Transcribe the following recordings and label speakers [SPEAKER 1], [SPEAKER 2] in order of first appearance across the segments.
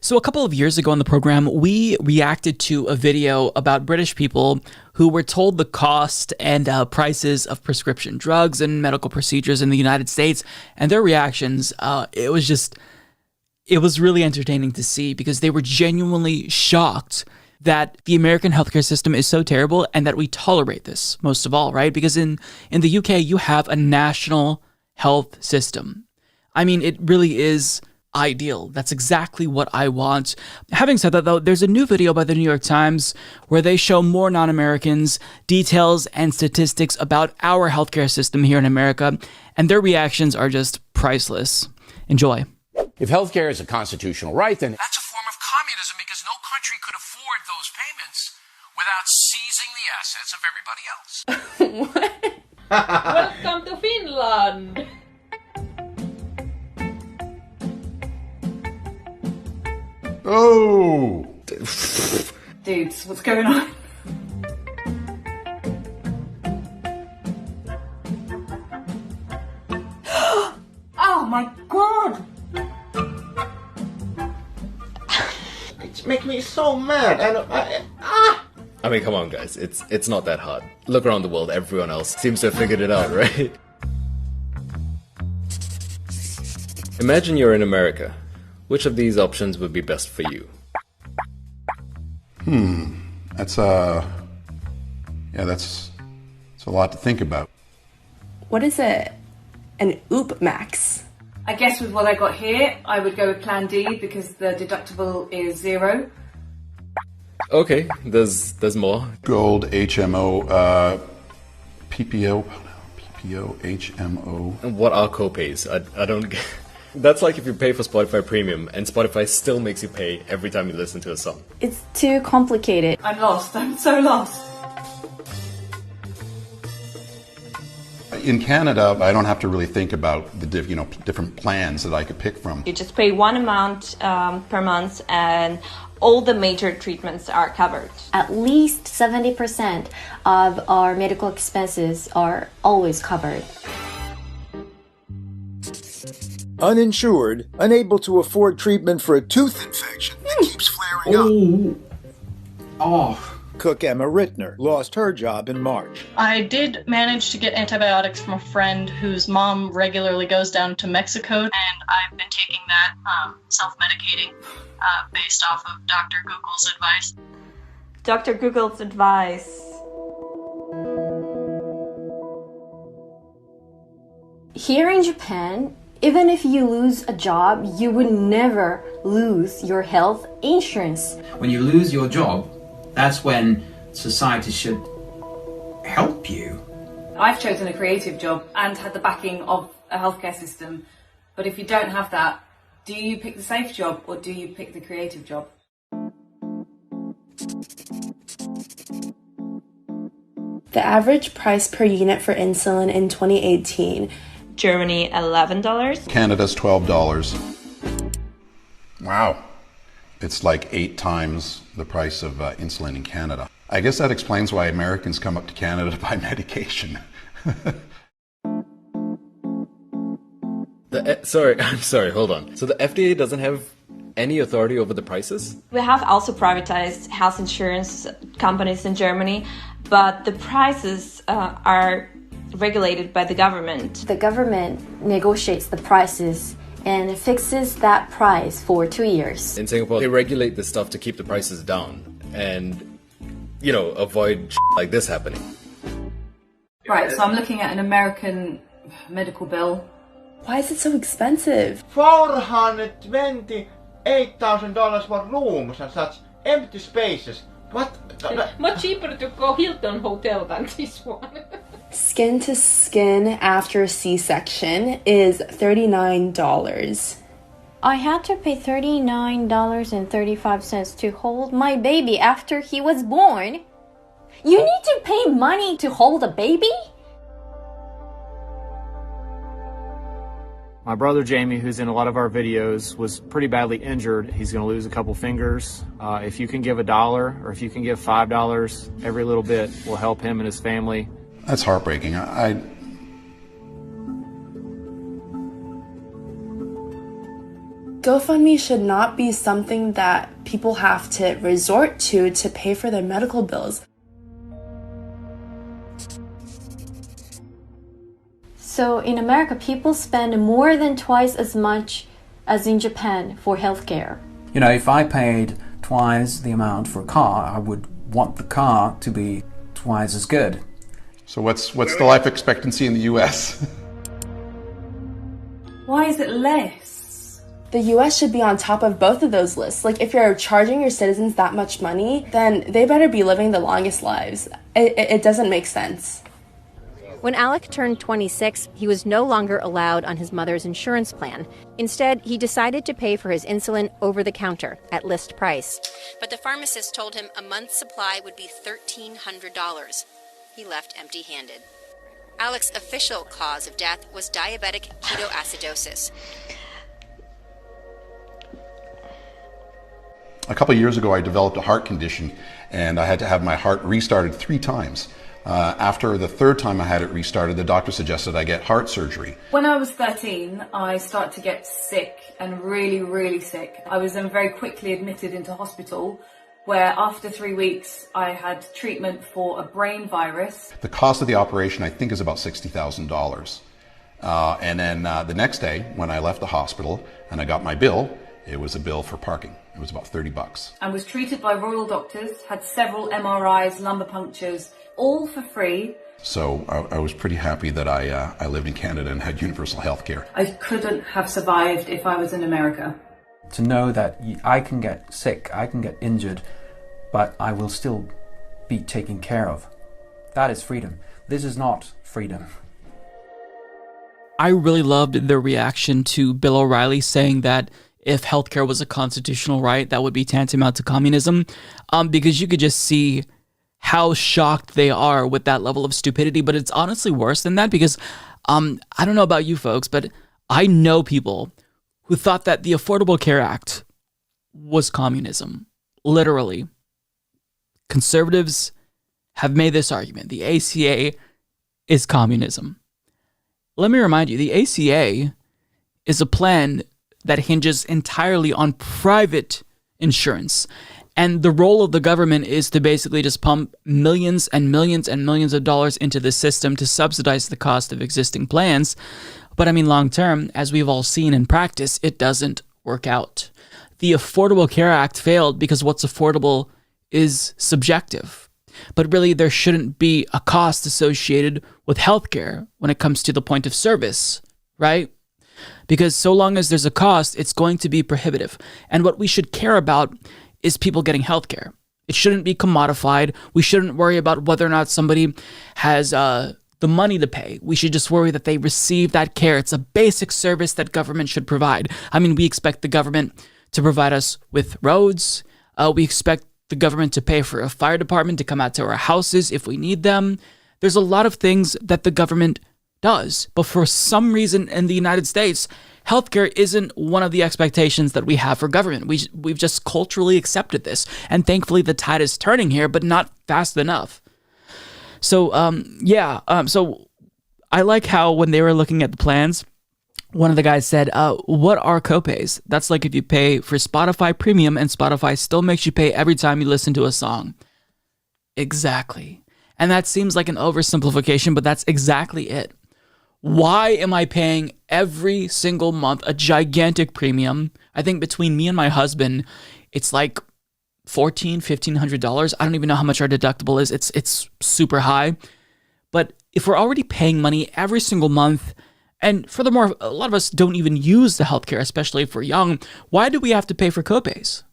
[SPEAKER 1] So a couple of years ago on the program, we reacted to a video about British people who were told the cost and prices of prescription drugs and medical procedures in the United States, and their reactions. It was really entertaining to see because they were genuinely shocked that the American healthcare system is so terrible and that we tolerate this most of all, right? Because in the UK, you have a national health system. I mean, it really is ideal. That's exactly what I want. Having said that, though, there's a new video by the New York Times where they show more non-Americans details and statistics about our healthcare system here in America, and their reactions are just priceless. Enjoy.
[SPEAKER 2] If healthcare is a constitutional right, then
[SPEAKER 3] that's a form of communism because no country could afford those payments without seizing the assets of everybody else.
[SPEAKER 4] Welcome to Finland!
[SPEAKER 5] Oh!
[SPEAKER 4] Dudes, what's going on? Oh my god!
[SPEAKER 5] It's making me so mad.
[SPEAKER 6] I mean, come on, guys. It's not that hard. Look around the world. Everyone else seems to have figured it out, right? Imagine you're in America. Which of these options would be best for you?
[SPEAKER 5] That's a lot to think about.
[SPEAKER 7] What is an OOP max?
[SPEAKER 4] I guess with what I got here, I would go with Plan D because the deductible is 0.
[SPEAKER 6] Okay, there's more.
[SPEAKER 5] Gold, HMO, PPO, HMO.
[SPEAKER 6] And what are copays? I don't get... That's like if you pay for Spotify Premium and Spotify still makes you pay every time you listen to a song.
[SPEAKER 7] It's too complicated.
[SPEAKER 4] I'm lost. I'm so lost.
[SPEAKER 5] In Canada, I don't have to really think about the different plans that I could pick from.
[SPEAKER 8] You just pay one amount per month and all the major treatments are covered.
[SPEAKER 9] At least 70% of our medical expenses are always covered.
[SPEAKER 10] Uninsured, unable to afford treatment for a tooth infection that keeps flaring up. Cook Emma Rittner lost her job in March.
[SPEAKER 11] I did manage to get antibiotics from a friend whose mom regularly goes down to Mexico, and I've been taking that, self-medicating, based off of Dr. Google's advice.
[SPEAKER 8] Dr. Google's advice.
[SPEAKER 9] Here in Japan, even if you lose a job, you would never lose your health insurance.
[SPEAKER 12] When you lose your job, that's when society should help you.
[SPEAKER 4] I've chosen a creative job and had the backing of a healthcare system. But if you don't have that, do you pick the safe job or do you pick the creative job?
[SPEAKER 7] The average price per unit for insulin in 2018.
[SPEAKER 8] Germany, $11.
[SPEAKER 5] Canada's $12. Wow. It's like 8 times the price of insulin in Canada. I guess that explains why Americans come up to Canada to buy medication.
[SPEAKER 6] I'm sorry, hold on. So the FDA doesn't have any authority over the prices?
[SPEAKER 8] We have also privatized health insurance companies in Germany, but the prices are regulated by the government.
[SPEAKER 9] The government negotiates the prices and fixes that price for 2 years.
[SPEAKER 6] In Singapore, they regulate this stuff to keep the prices down and, avoid like this happening.
[SPEAKER 4] Right, so I'm looking at an American medical bill.
[SPEAKER 7] Why is it so expensive?
[SPEAKER 13] $428,000 for rooms and such empty spaces. What?
[SPEAKER 4] Much cheaper to go Hilton Hotel than this one.
[SPEAKER 7] Skin to skin after a C-section is $39.
[SPEAKER 9] I had to pay $39.35 to hold my baby after he was born. You need to pay money to hold a baby?
[SPEAKER 14] My brother Jamie, who's in a lot of our videos, was pretty badly injured. He's going to lose a couple fingers. If you can give $1 or if you can give $5, every little bit will help him and his family.
[SPEAKER 5] That's heartbreaking.
[SPEAKER 7] GoFundMe should not be something that people have to resort to pay for their medical bills.
[SPEAKER 9] So in America, people spend more than twice as much as in Japan for healthcare.
[SPEAKER 12] You know, if I paid twice the amount for a car, I would want the car to be twice as good.
[SPEAKER 5] So what's the life expectancy in the US?
[SPEAKER 4] Why is it less?
[SPEAKER 7] The US should be on top of both of those lists. Like, if you're charging your citizens that much money, then they better be living the longest lives. It doesn't make sense.
[SPEAKER 15] When Alec turned 26, he was no longer allowed on his mother's insurance plan. Instead, he decided to pay for his insulin over the counter at list price. But the pharmacist told him a month's supply would be $1,300. He left empty-handed. Alec's official cause of death was diabetic ketoacidosis.
[SPEAKER 5] A couple of years ago, I developed a heart condition, and I had to have my heart restarted 3 times. After the 3rd time I had it restarted, the doctor suggested I get heart surgery.
[SPEAKER 4] When I was 13, I started to get sick, and really, really sick. I was then very quickly admitted into hospital, where after 3 weeks I had treatment for a brain virus.
[SPEAKER 5] The cost of the operation, I think, is about $60,000. And then the next day, when I left the hospital and I got my bill, it was a bill for parking. It was about $30.
[SPEAKER 4] I was treated by royal doctors, had several MRIs, lumbar punctures, all for free.
[SPEAKER 5] So I was pretty happy that I lived in Canada and had universal health care.
[SPEAKER 4] I couldn't have survived if I was in America.
[SPEAKER 12] To know that I can get sick, I can get injured, but I will still be taken care of. That is freedom. This is not freedom.
[SPEAKER 1] I really loved the reaction to Bill O'Reilly saying that if healthcare was a constitutional right, that would be tantamount to communism, because you could just see how shocked they are with that level of stupidity. But it's honestly worse than that, because I don't know about you folks, but I know people who thought that the Affordable Care Act was communism. Literally. Conservatives have made this argument. The ACA is communism. Let me remind you, the ACA is a plan that hinges entirely on private insurance. And the role of the government is to basically just pump millions and millions and millions of dollars into the system to subsidize the cost of existing plans. But I mean, long term, as we've all seen in practice, it doesn't work out. The Affordable Care Act failed because what's affordable is subjective. But really, there shouldn't be a cost associated with healthcare when it comes to the point of service, right? Because so long as there's a cost, it's going to be prohibitive. And what we should care about is people getting healthcare. It shouldn't be commodified. We shouldn't worry about whether or not somebody has the money to pay. We should just worry that they receive that care. It's a basic service that government should provide. I mean, we expect the government to provide us with roads. We expect the government to pay for a fire department to come out to our houses if we need them. There's a lot of things that the government does. But for some reason in the United States, healthcare isn't one of the expectations that we have for government. We've just culturally accepted this. And thankfully the tide is turning here, but not fast enough. So, so I like how when they were looking at the plans, one of the guys said, what are copays? That's like if you pay for Spotify Premium and Spotify still makes you pay every time you listen to a song. Exactly. And that seems like an oversimplification, but that's exactly it. Why am I paying every single month a gigantic premium? I think between me and my husband, it's like $1,500. I don't even know how much our deductible is. It's super high. But if we're already paying money every single month, and furthermore, a lot of us don't even use the healthcare, especially if we're young, why do we have to pay for copays?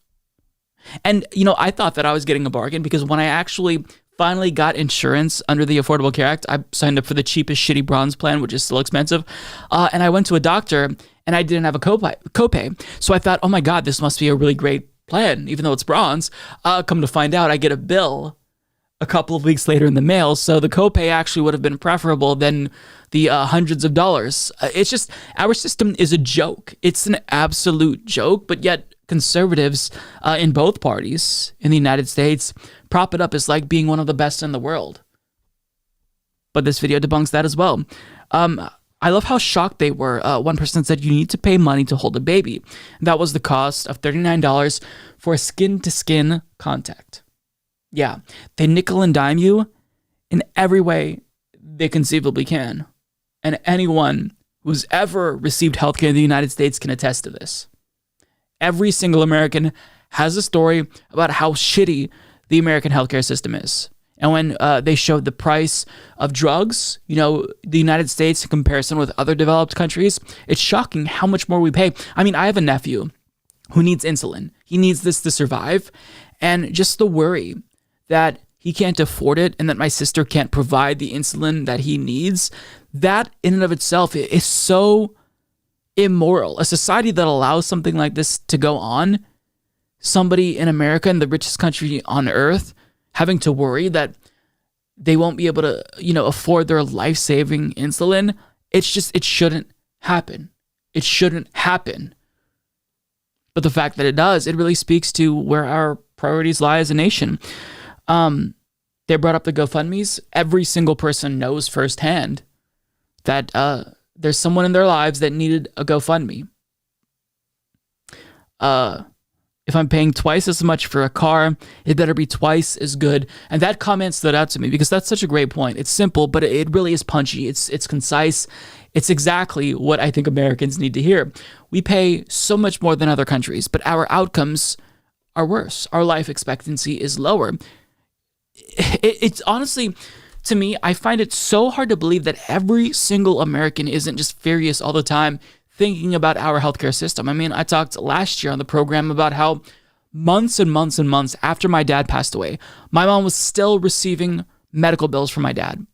[SPEAKER 1] And, I thought that I was getting a bargain because when I actually finally got insurance under the Affordable Care Act, I signed up for the cheapest shitty bronze plan, which is still expensive. And I went to a doctor and I didn't have a copay. So I thought, oh my God, this must be a really great plan, even though it's bronze. Come to find out, I get a bill a couple of weeks later in the mail. So the copay actually would have been preferable than the hundreds of dollars. It's just, our system is a joke. It's an absolute joke, but yet conservatives in both parties in the United States prop it up as like being one of the best in the world. But this video debunks that as well. I love how shocked they were. One person said, you need to pay money to hold a baby. That was the cost of $39 for skin-to-skin contact. Yeah, they nickel and dime you in every way they conceivably can. And anyone who's ever received healthcare in the United States can attest to this. Every single American has a story about how shitty the American healthcare system is. And when they showed the price of drugs, the United States in comparison with other developed countries, it's shocking how much more we pay. I mean, I have a nephew who needs insulin. He needs this to survive. And just the worry that he can't afford it and that my sister can't provide the insulin that he needs, that in and of itself is so immoral. A society that allows something like this to go on, somebody in America, in the richest country on earth, having to worry that they won't be able to, afford their life-saving insulin, it shouldn't happen. It shouldn't happen. But the fact that it does, it really speaks to where our priorities lie as a nation. They brought up the GoFundMes. Every single person knows firsthand that there's someone in their lives that needed a GoFundMe. If I'm paying twice as much for a car, it better be twice as good. And that comment stood out to me because that's such a great point. It's simple, but it really is punchy. It's concise. It's exactly what I think Americans need to hear. We pay so much more than other countries, but our outcomes are worse. Our life expectancy is lower. It's honestly, to me, I find it so hard to believe that every single American isn't just furious all the time thinking about our healthcare system. I mean, I talked last year on the program about how months and months and months after my dad passed away, my mom was still receiving medical bills from my dad.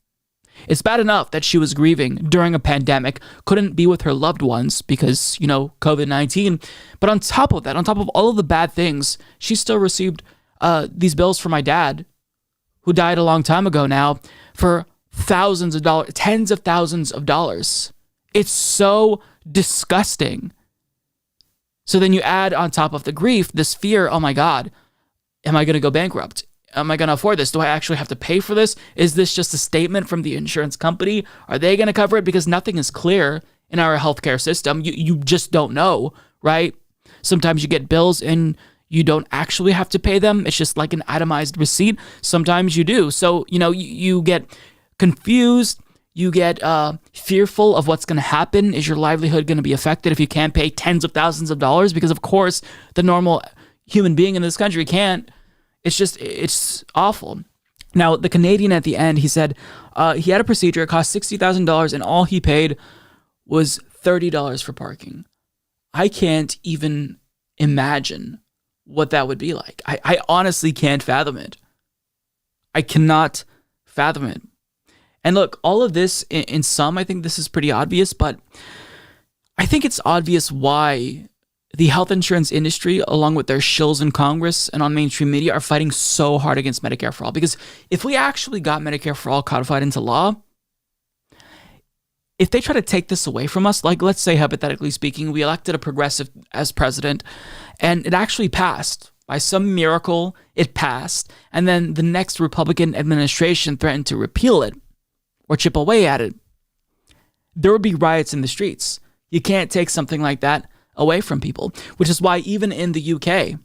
[SPEAKER 1] It's bad enough that she was grieving during a pandemic, couldn't be with her loved ones because, COVID-19. But on top of that, on top of all of the bad things, she still received these bills from my dad, who died a long time ago now, for thousands of dollars, tens of thousands of dollars. It's so disgusting. So then you add on top of the grief, this fear, oh my God, am I going to go bankrupt? Am I going to afford this? Do I actually have to pay for this? Is this just a statement from the insurance company? Are they going to cover it? Because nothing is clear in our healthcare system. You just don't know, right? Sometimes you get bills and you don't actually have to pay them. It's just like an itemized receipt. Sometimes you do. So, you get confused. You get fearful of what's going to happen. Is your livelihood going to be affected if you can't pay tens of thousands of dollars? Because, of course, the normal human being in this country can't. It's awful. Now, the Canadian at the end, he said he had a procedure. It cost $60,000 and all he paid was $30 for parking. I can't even imagine what that would be like. I honestly can't fathom it. I cannot fathom it. And look, all of this, in some, I think this is pretty obvious, but I think it's obvious why the health insurance industry, along with their shills in Congress and on mainstream media, are fighting so hard against Medicare for All. Because if we actually got Medicare for All codified into law, if they try to take this away from us, like let's say, hypothetically speaking, we elected a progressive as president and it actually passed. By some miracle, it passed. And then the next Republican administration threatened to repeal it or chip away at it. There would be riots in the streets. You can't take something like that away from people, which is why even in the UK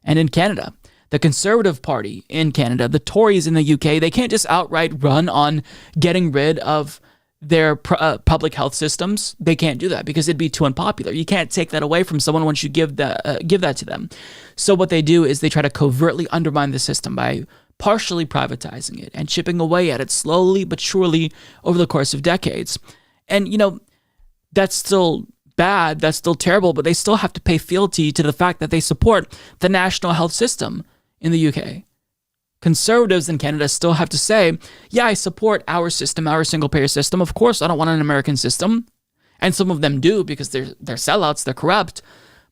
[SPEAKER 1] and in Canada, the Conservative Party in Canada, the Tories in the UK, they can't just outright run on getting rid of their public health systems. They can't do that because it'd be too unpopular. You can't take that away from someone once you give that to them. So what they do is they try to covertly undermine the system by partially privatizing it and chipping away at it slowly but surely over the course of decades. And, that's still bad, that's still terrible, but they still have to pay fealty to the fact that they support the national health system in the UK. Conservatives in Canada still have to say, yeah, I support our system, our single-payer system. Of course, I don't want an American system. And some of them do because they're sellouts, they're corrupt.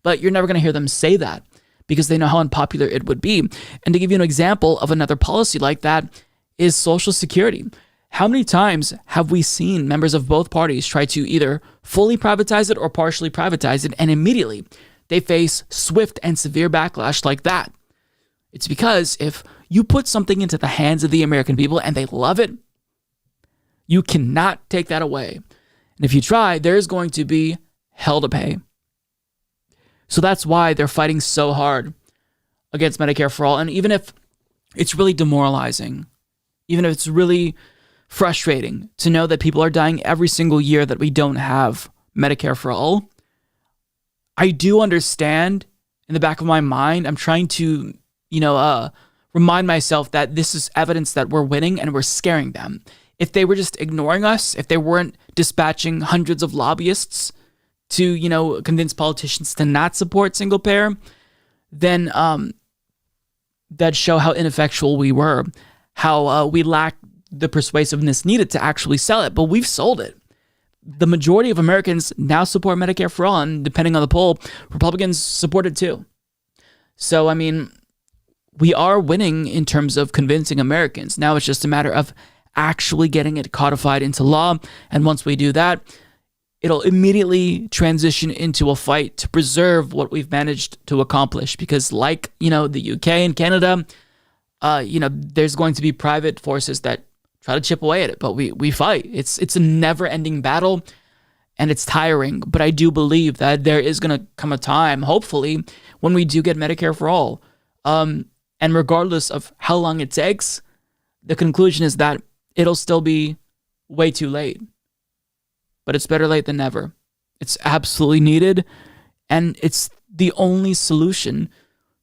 [SPEAKER 1] But you're never going to hear them say that because they know how unpopular it would be. And to give you an example of another policy like that is Social Security. How many times have we seen members of both parties try to either fully privatize it or partially privatize it, and immediately they face swift and severe backlash like that? It's because if you put something into the hands of the American people and they love it, you cannot take that away. And if you try, there's going to be hell to pay. So that's why they're fighting so hard against Medicare for all. And even if it's really demoralizing, even if it's really frustrating to know that people are dying every single year that we don't have Medicare for all, I do understand in the back of my mind, I'm trying to, remind myself that this is evidence that we're winning and we're scaring them. If they were just ignoring us, if they weren't dispatching hundreds of lobbyists to, convince politicians to not support single payer, then that'd show how ineffectual we were, how we lacked the persuasiveness needed to actually sell it. But we've sold it. The majority of Americans now support Medicare for all, and depending on the poll, Republicans support it too. So, I mean, we are winning in terms of convincing Americans. Now it's just a matter of actually getting it codified into law. And once we do that, it'll immediately transition into a fight to preserve what we've managed to accomplish. Because like, the UK and Canada, there's going to be private forces that try to chip away at it, but we fight. It's a never-ending battle, and it's tiring. But I do believe that there is going to come a time, hopefully, when we do get Medicare for all. And regardless of how long it takes, the conclusion is that it'll still be way too late. But it's better late than never. It's absolutely needed, and it's the only solution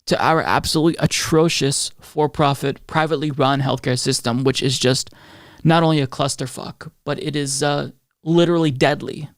[SPEAKER 1] to our absolutely atrocious for-profit, privately run healthcare system, which is just not only a clusterfuck, but it is literally deadly.